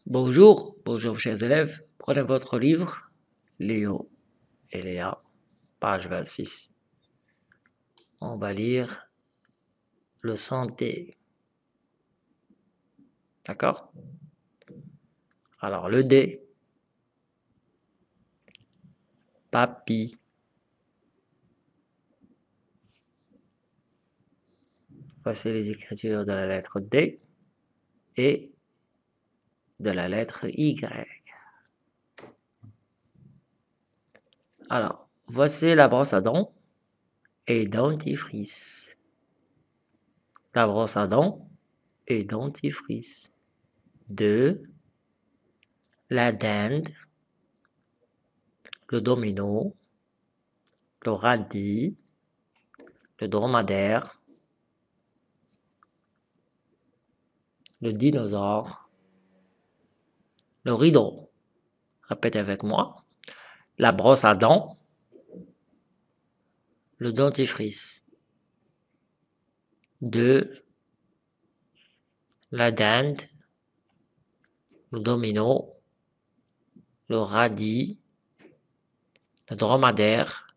Bonjour, bonjour chers élèves. Prenez votre livre, Léo et Léa, page 26. On va lire le santé. D'accord? Alors, le D, papy. Voici les écritures de la lettre D et de la lettre Y. Alors, voici la brosse à dents et dentifrice. La brosse à dents et dentifrice. 2. La dinde, le domino, le radis, le dromadaire, le dinosaure, le rideau. Répétez avec moi. La brosse à dents, le dentifrice. 2. La dinde, le domino, le radis, le dromadaire,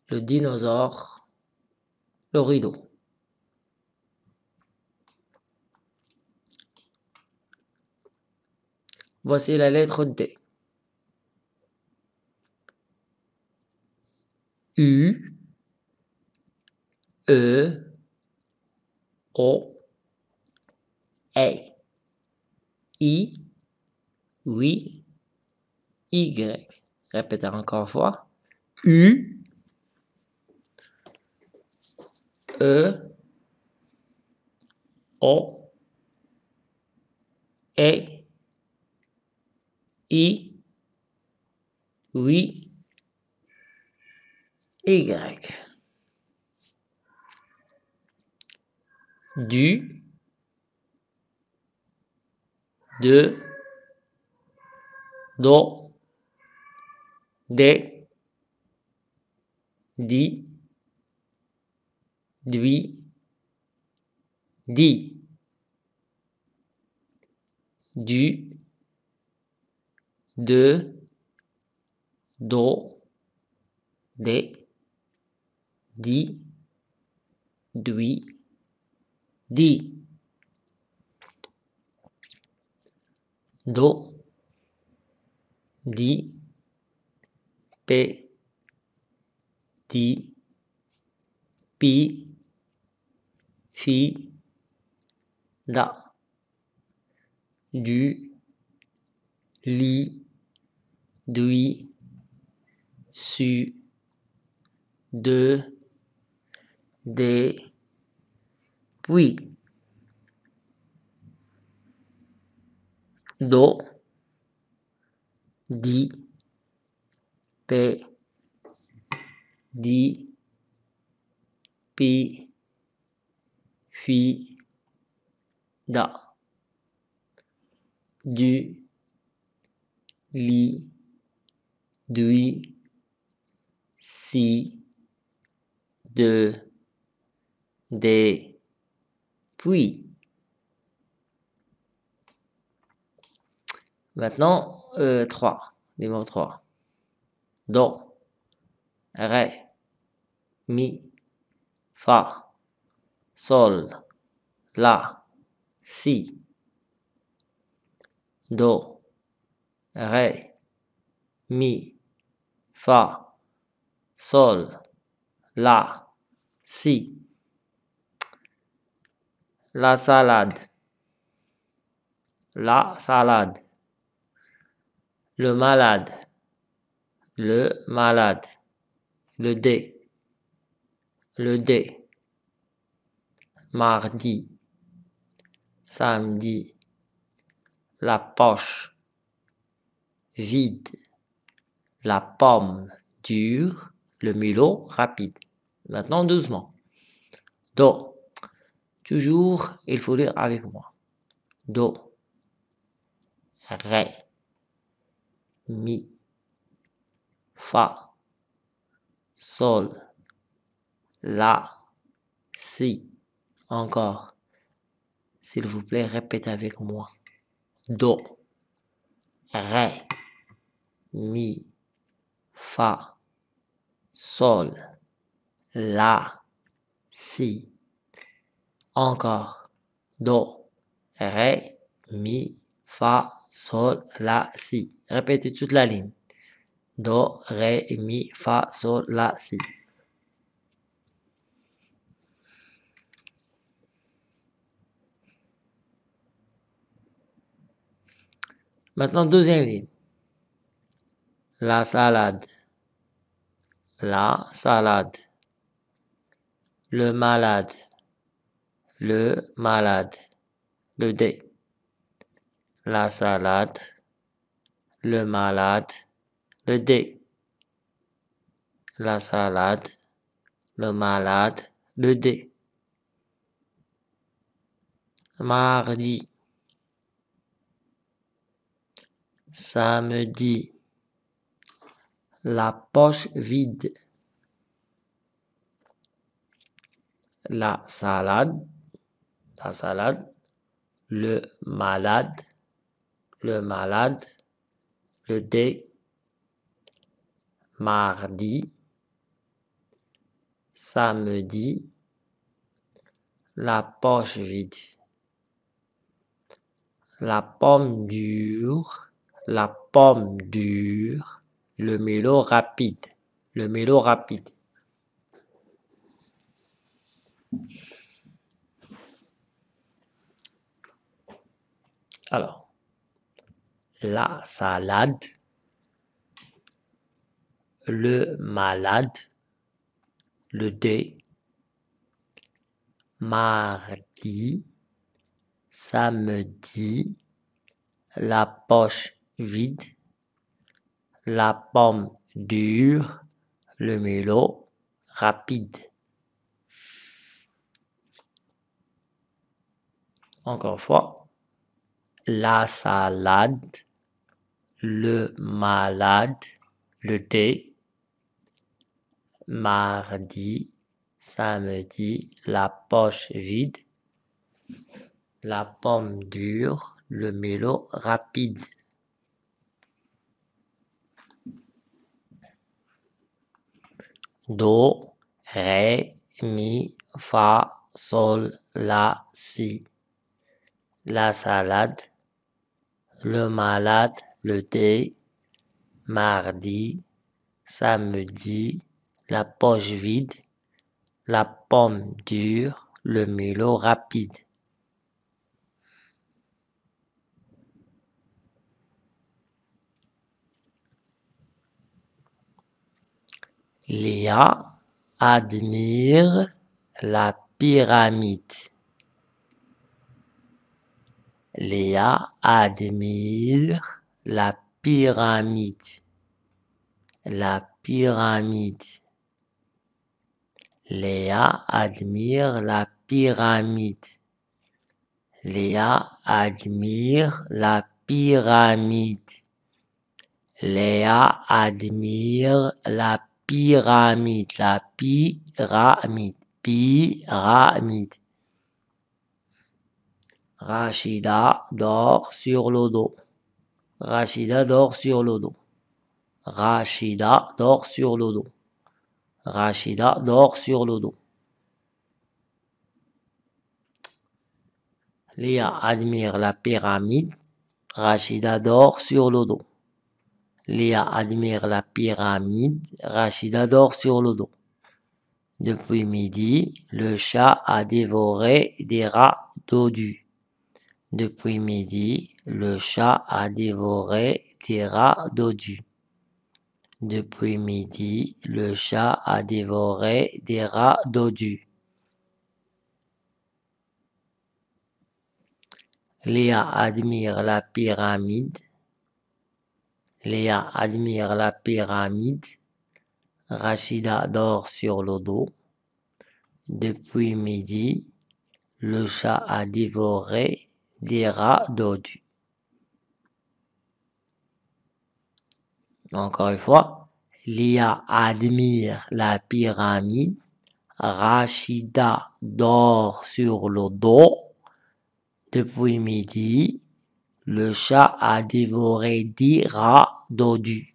le dinosaure, le rideau. Voici la lettre D. U, E, O, E, I, oui, Y. Répétez encore une fois. U, E, O, E, I, oui, Y. Du, de, do, des, di, dui, di, du, de, do, des, di, dui, di, do, di, pe, di, pi, fi, da, du, li, dui, su, de, des, puis, do, di, pe, di, pi, fi, da, du, li, dui, si, de, des, puis. Maintenant, 3. Numéro 3. Do, ré, mi, fa, sol, la, si. Do, ré, mi, fa, sol, la, si. La salade. La salade. Le malade. Le malade. Le dé. Le dé. Mardi. Samedi. La poche. Vide. La pomme. Dure. Le mulot. Rapide. Maintenant, doucement. Do. Toujours, il faut lire avec moi. Do. Ré. Mi. Fa. Sol. La. Si. Encore. S'il vous plaît, répétez avec moi. Do, ré, mi, fa, sol, la, si. Encore. Do, ré, mi, fa, sol, la, si. Répétez toute la ligne. Do, ré, mi, fa, sol, la, si. Maintenant, deuxième ligne. La salade. La salade. Le malade. Le malade. Le D. La salade. Le malade. Le D. La salade. Le malade. Le D. Mardi. Samedi. La poche vide. La salade. La salade. Le malade. Le malade. Le D. Mardi. Samedi. La poche vide. La pomme dure. La pomme dure. Le mélo rapide. Le mélo rapide. Alors, la salade, le malade, le D, mardi, samedi, la poche vide, la pomme dure, le mélo rapide. Encore une fois, la salade, le malade, le D, mardi, samedi, la poche vide, la pomme dure, le mélo rapide. Do, ré, mi, fa, sol, la, si. La salade, le malade, le D, mardi, samedi, la poche vide, la pomme dure, le mélo rapide. Léa admire la pyramide. Léa admire la pyramide. La pyramide. Léa admire la pyramide. Léa admire la pyramide. Léa admire la pyramide. La pyramide. Pyramide. Rachida dort sur le dos. Rachida dort sur le dos. Rachida dort sur le dos. Rachida dort sur le dos. Léa admire la pyramide. Rachida dort sur le dos. Léa admire la pyramide. Rachida dort sur le dos. Depuis midi, le chat a dévoré des rats dodus. Depuis midi, le chat a dévoré des rats dodus. Depuis midi, le chat a dévoré des rats dodus. Léa admire la pyramide. Léa admire la pyramide. Rachida dort sur le dos. Depuis midi, le chat a dévoré des rats dodus. Encore une fois, Léa admire la pyramide. Rachida dort sur le dos. Depuis midi, le chat a dévoré 10 rats dodus.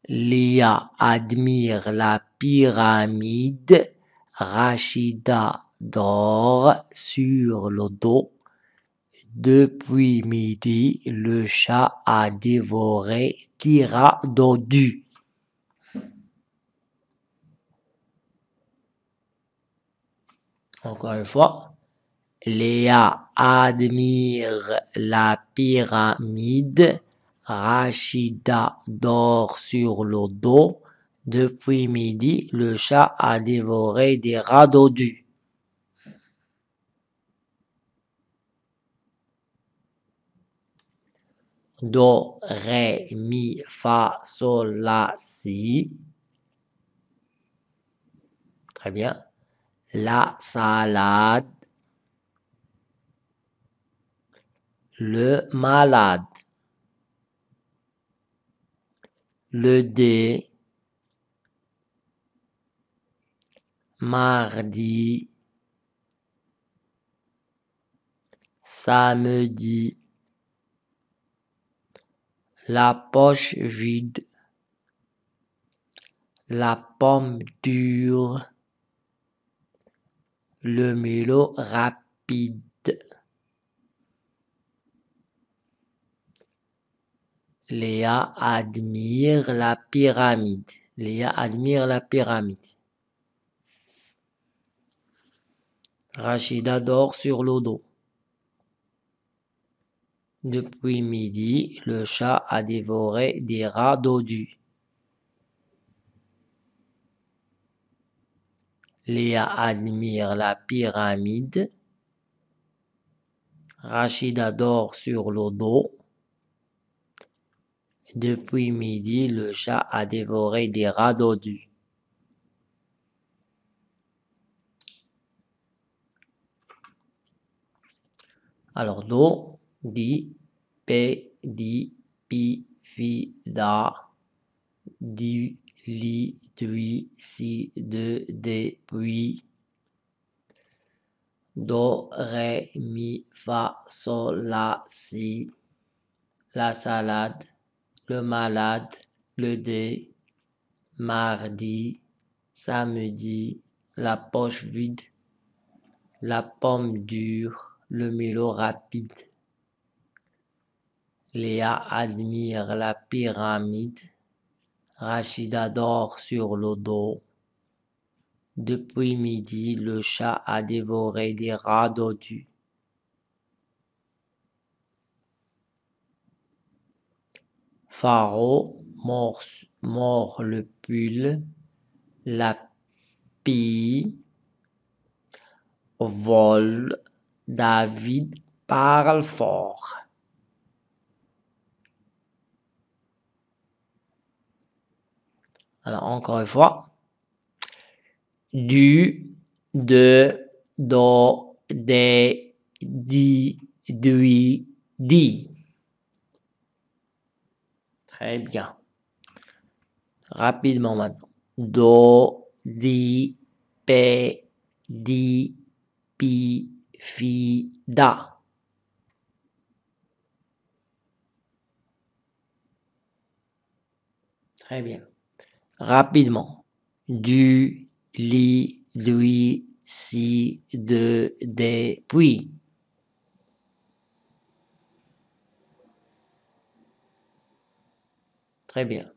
Léa admire la pyramide. Rachida dort sur le dos. Depuis midi, le chat a dévoré 10 rats dodus. Encore une fois. Léa admire la pyramide. Rachida dort sur le dos. Depuis midi, le chat a dévoré des rats dodus. Do, ré, mi, fa, sol, la, si. Très bien. La salade. Le malade. Le dé. Mardi. Samedi. La poche vide. La pomme dure. Le mélo rapide. Léa admire la pyramide. Léa admire la pyramide. Rachida dort sur le dos. Depuis midi, le chat a dévoré des rats dodus. Léa admire la pyramide. Rachida dort sur le dos. Depuis midi, le chat a dévoré des rats dodus. Alors, do, di, pe, di, pi, fi, da, du, li, dui, si, de, puis. Do, ré, mi, fa, sol, la, si. La salade, le malade, le dé, mardi, samedi, la poche vide, la pomme dure, le mélo rapide. Léa admire la pyramide. Rachida dort sur le dos. Depuis midi, le chat a dévoré des rats dodus. Faro mord le pull. La pie vole. David parle fort. Alors, encore une fois. Du, de, do, des, di, dui, di. Très bien. Rapidement maintenant. Do, di, pe, di, pi, fi, da. Très bien. Rapidement. Du, li, lui, si, de, des, puis. Très bien.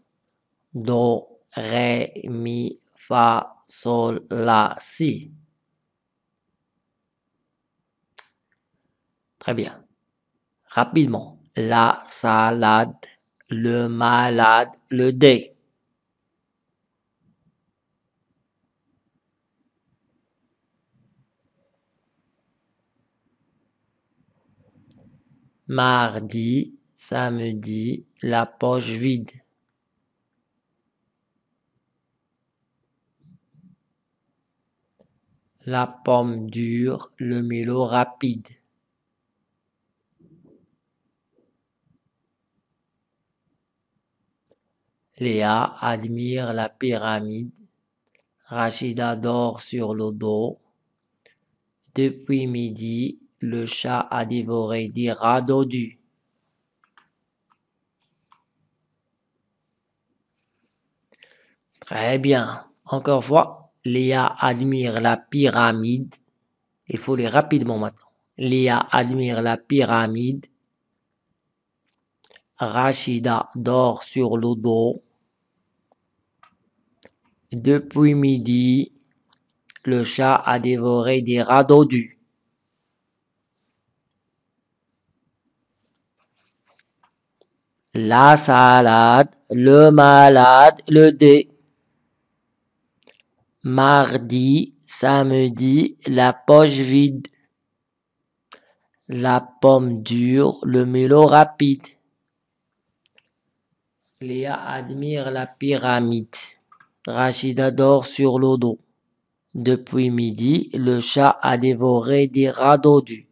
Do, ré, mi, fa, sol, la, si. Très bien. Rapidement. La salade, le malade, le dé. Mardi, samedi, la poche vide. La pomme dure, le mélo rapide. Léa admire la pyramide. Rachida dort sur le dos. Depuis midi, le chat a dévoré des rats dodus. Très bien. Encore une fois, Léa admire la pyramide. Il faut lire rapidement maintenant. Léa admire la pyramide. Rachida dort sur le dos. Depuis midi, le chat a dévoré des rats dodus. La salade, le malade, le dé. Mardi, samedi, la poche vide. La pomme dure, le mélo rapide. Léa admire la pyramide. Rachida dort sur le dos. Depuis midi, le chat a dévoré des rats dodus.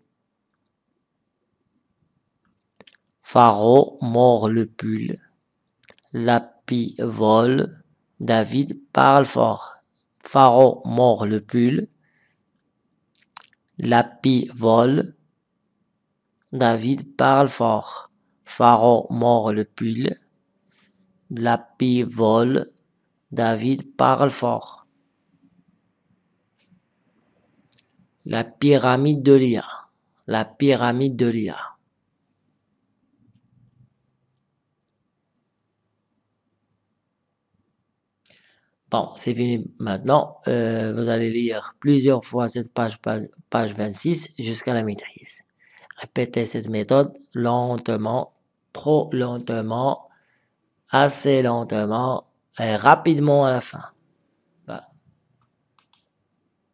Faro mord le pull. Lapi vole. David parle fort. Faro mord le pull. Lapi vole. David parle fort. Faro mord le pull. Lapi vole. David parle fort. La pyramide de Léa. La pyramide de Léa. Bon, c'est fini maintenant. Vous allez lire plusieurs fois cette page 26 jusqu'à la maîtrise. Répétez cette méthode lentement, trop lentement, assez lentement et rapidement à la fin.